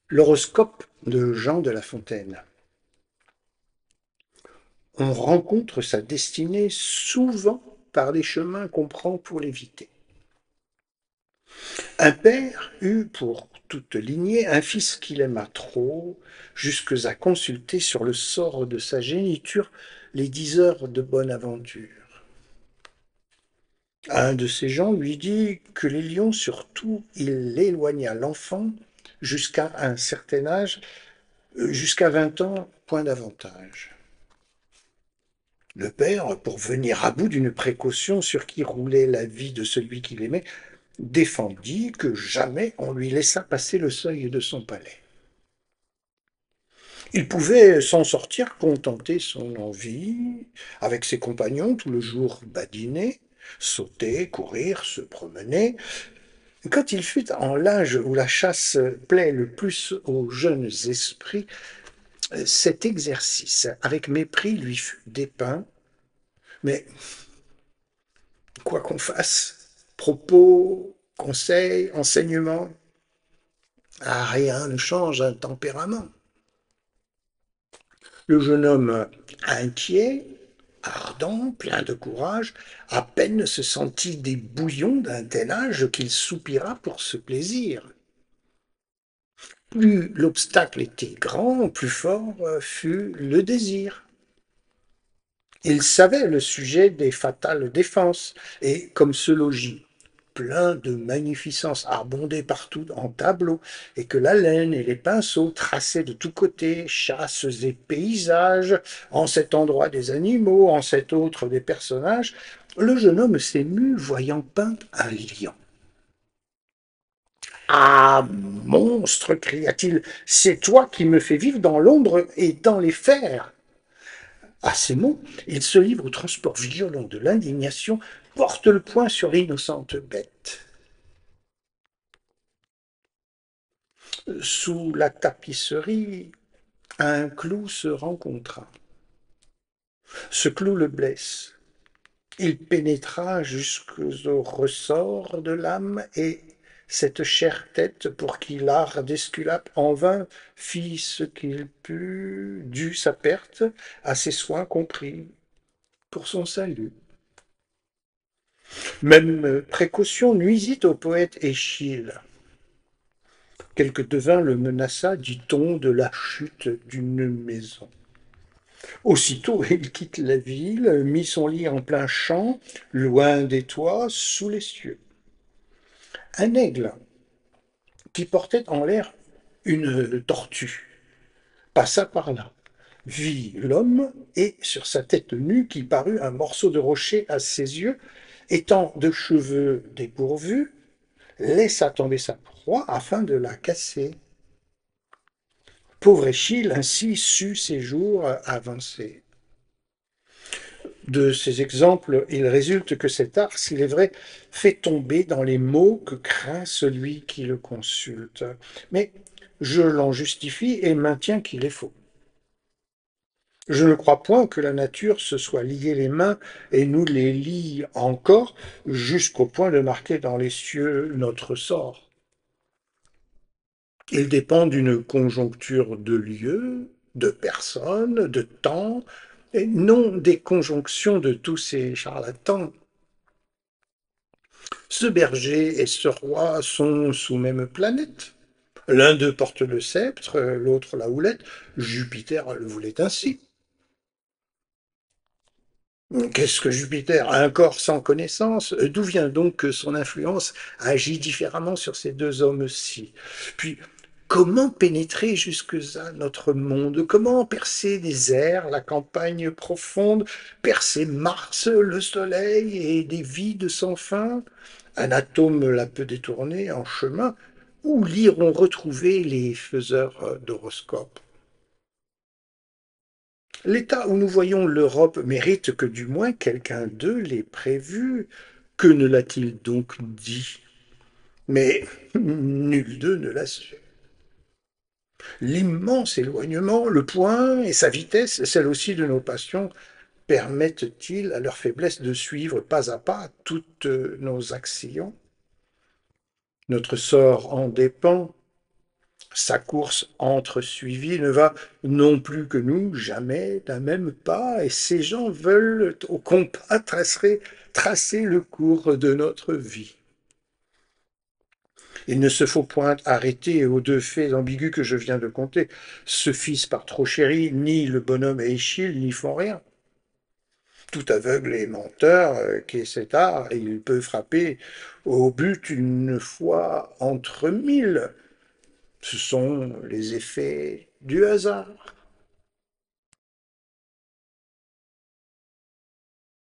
L'horoscope de Jean de La Fontaine. On rencontre sa destinée souvent par les chemins qu'on prend pour l'éviter. Un père eut pour toute lignée un fils qu'il aima trop, jusque à consulter sur le sort de sa géniture les 10 heures de bonne aventure. Un de ces gens lui dit que les lions, surtout, il éloigna l'enfant jusqu'à un certain âge, jusqu'à 20 ans, point d'avantage. Le père, pour venir à bout d'une précaution sur qui roulait la vie de celui qu'il aimait, défendit que jamais on lui laissa passer le seuil de son palais. Il pouvait s'en sortir, contenter son envie, avec ses compagnons tout le jour badiner, sauter, courir, se promener. Quand il fut en l'âge où la chasse plaît le plus aux jeunes esprits, cet exercice, avec mépris, lui fut dépeint, mais quoi qu'on fasse, propos, conseils, enseignements, rien ne change un tempérament. Le jeune homme, inquiet, ardent, plein de courage, à peine se sentit des bouillons d'un tel âge qu'il soupira pour ce plaisir. Plus l'obstacle était grand, plus fort fut le désir. Il savait le sujet des fatales défenses, et comme ce logis, plein de magnificence, abondait partout en tableaux, et que la laine et les pinceaux traçaient de tous côtés chasses et paysages, en cet endroit des animaux, en cet autre des personnages, le jeune homme s'émut, voyant peint un lion. Ah, monstre, cria-t-il, c'est toi qui me fais vivre dans l'ombre et dans les fers. À ces mots, il se livre au transport violent de l'indignation, porte le poing sur l'innocente bête. Sous la tapisserie, un clou se rencontra. Ce clou le blesse. Il pénétra jusqu'aux ressorts de l'âme et cette chère tête, pour qui l'art d'Esculape en vain fit ce qu'il put, dut sa perte à ses soins compris pour son salut. Même précaution nuisit au poète Échille. Quelque devin le menaça, dit-on, de la chute d'une maison. Aussitôt, il quitte la ville, mit son lit en plein champ, loin des toits, sous les cieux. Un aigle, qui portait en l'air une tortue, passa par là, vit l'homme, et sur sa tête nue, qui parut un morceau de rocher à ses yeux, étant de cheveux dépourvus, laissa tomber sa proie afin de la casser. Pauvre Échille ainsi sut ses jours avancer. De ces exemples, il résulte que cet art, s'il est vrai, fait tomber dans les maux que craint celui qui le consulte. Mais je l'en justifie et maintiens qu'il est faux. Je ne crois point que la nature se soit lié les mains et nous les lie encore jusqu'au point de marquer dans les cieux notre sort. Il dépend d'une conjoncture de lieux, de personnes, de temps, et non des conjonctions de tous ces charlatans. Ce berger et ce roi sont sous même planète. L'un d'eux porte le sceptre, l'autre la houlette. Jupiter le voulait ainsi. Qu'est-ce que Jupiter? Un corps sans connaissance? D'où vient donc que son influence agit différemment sur ces deux hommes-ci? Puis, comment pénétrer jusque à notre monde? Comment percer les airs, la campagne profonde, percer Mars, le Soleil et des vides sans fin? Un atome la peut détourner en chemin. Où l'iront retrouver les faiseurs d'horoscopes? L'état où nous voyons l'Europe mérite que du moins quelqu'un d'eux l'ait prévu. Que ne l'a-t-il donc dit? Mais nul d'eux ne l'a su. L'immense éloignement, le point et sa vitesse, celle aussi de nos passions, permettent-ils à leur faiblesse de suivre pas à pas toutes nos actions? Notre sort en dépend. Sa course entre-suivie ne va non plus que nous, jamais d'un même pas, et ces gens veulent au compas tracer le cours de notre vie. Il ne se faut point arrêter aux deux faits ambigus que je viens de conter. Ce fils par trop chéri, ni le bonhomme et Échille n'y font rien. Tout aveugle et menteur qu'est cet art, il peut frapper au but une fois entre mille. Ce sont les effets du hasard.